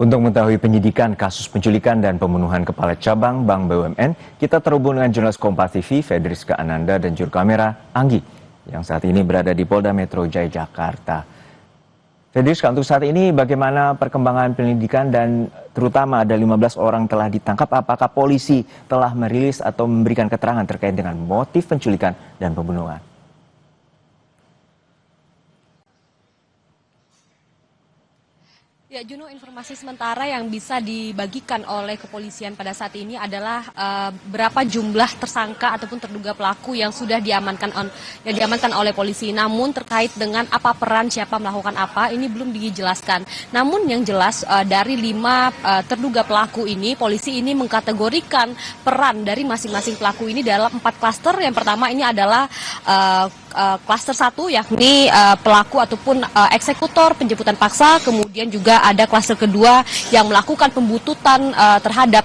Untuk mengetahui penyidikan kasus penculikan dan pembunuhan Kepala Cabang Bank BUMN, kita terhubung dengan jurnalis Kompas TV, Fedriska Ananda, dan juru kamera Anggi, yang saat ini berada di Polda Metro Jaya, Jakarta. Fedriska, untuk saat ini bagaimana perkembangan penyelidikan dan terutama ada 15 orang telah ditangkap, apakah polisi telah merilis atau memberikan keterangan terkait dengan motif penculikan dan pembunuhan? Ya, Juno, informasi sementara yang bisa dibagikan oleh kepolisian pada saat ini adalah berapa jumlah tersangka ataupun terduga pelaku yang sudah diamankan oleh polisi. Namun terkait dengan apa peran, siapa melakukan apa, ini belum dijelaskan. Namun yang jelas dari 5 terduga pelaku ini, polisi ini mengkategorikan peran dari masing-masing pelaku ini dalam 4 klaster. Yang pertama ini adalah klaster 1, yakni pelaku ataupun eksekutor penjemputan paksa, kemudian juga ada klaster kedua yang melakukan pembututan terhadap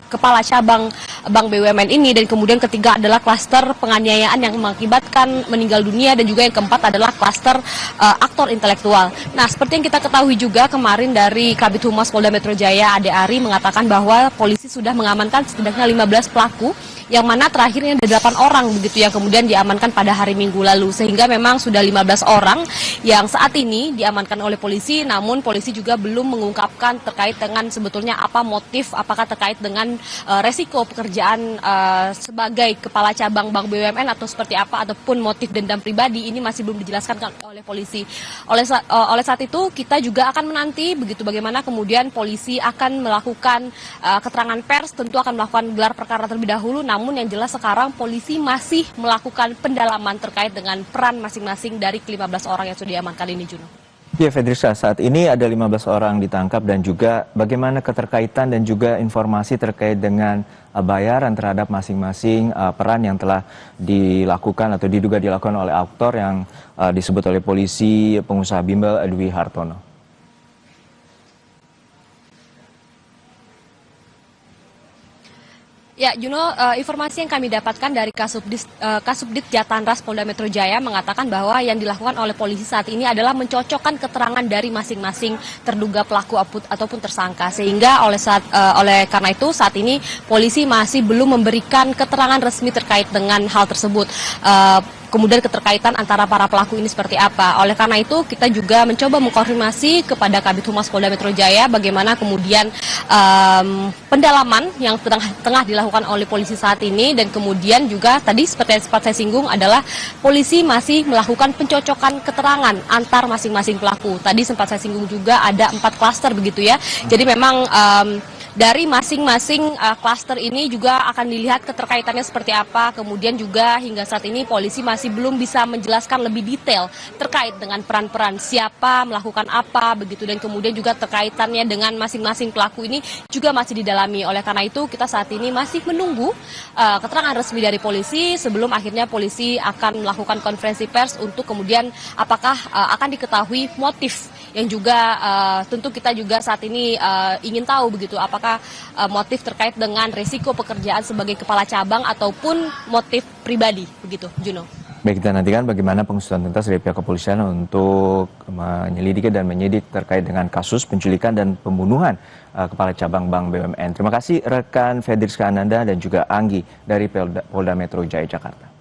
Kepala Cabang Bank BUMN ini, dan kemudian ketiga adalah klaster penganiayaan yang mengakibatkan meninggal dunia, dan juga yang keempat adalah klaster aktor intelektual. Nah, seperti yang kita ketahui juga kemarin dari Kabid Humas Polda Metro Jaya, Ade Ari, mengatakan bahwa polisi sudah mengamankan setidaknya 15 pelaku, yang mana terakhirnya ada 8 orang begitu yang kemudian diamankan pada hari Minggu lalu, sehingga memang sudah 15 orang yang saat ini diamankan oleh polisi. Namun polisi juga belum mengungkapkan terkait dengan sebetulnya apa motif, apakah terkait dengan resiko pekerjaan sebagai Kepala Cabang Bank BUMN atau seperti apa, ataupun motif dendam pribadi, ini masih belum dijelaskan oleh polisi. Oleh saat itu kita juga akan menanti begitu bagaimana kemudian polisi akan melakukan keterangan pers, tentu akan melakukan gelar perkara terlebih dahulu. Namun yang jelas sekarang polisi masih melakukan pendalaman terkait dengan peran masing-masing dari ke-15 orang yang sudah diamankan ini, Juno. Ya, Fedriska, saat ini ada 15 orang ditangkap, dan juga bagaimana keterkaitan dan juga informasi terkait dengan bayaran terhadap masing-masing peran yang telah dilakukan atau diduga dilakukan oleh aktor yang disebut oleh polisi pengusaha bimbel Dwi Hartono. Ya, Juno, informasi yang kami dapatkan dari Kasubdit Jatanras Polda Metro Jaya mengatakan bahwa yang dilakukan oleh polisi saat ini adalah mencocokkan keterangan dari masing-masing terduga pelaku ataupun tersangka, sehingga oleh karena itu saat ini polisi masih belum memberikan keterangan resmi terkait dengan hal tersebut. Kemudian keterkaitan antara para pelaku ini seperti apa. Oleh karena itu kita juga mencoba mengkonfirmasi kepada Kabid Humas Polda Metro Jaya bagaimana kemudian pendalaman yang tengah dilakukan oleh polisi saat ini, dan kemudian juga tadi seperti yang sempat saya singgung adalah polisi masih melakukan pencocokan keterangan antar masing-masing pelaku. Tadi sempat saya singgung juga ada 4 klaster begitu ya. Jadi memang dari masing-masing klaster ini juga akan dilihat keterkaitannya seperti apa. Kemudian juga hingga saat ini polisi masih belum bisa menjelaskan lebih detail terkait dengan peran-peran siapa melakukan apa begitu, dan kemudian juga terkaitannya dengan masing-masing pelaku ini juga masih didalami. Oleh karena itu kita saat ini masih menunggu keterangan resmi dari polisi sebelum akhirnya polisi akan melakukan konferensi pers untuk kemudian apakah akan diketahui motif yang juga tentu kita juga saat ini ingin tahu begitu, apakah motif terkait dengan risiko pekerjaan sebagai kepala cabang ataupun motif pribadi begitu, Juno. Baik, kita nantikan bagaimana pengusutan tuntas dari pihak kepolisian untuk menyelidiki dan menyidik terkait dengan kasus penculikan dan pembunuhan Kepala Cabang Bank BUMN. Terima kasih rekan Fedriska Ananda dan juga Anggi dari Polda Metro Jaya, Jakarta.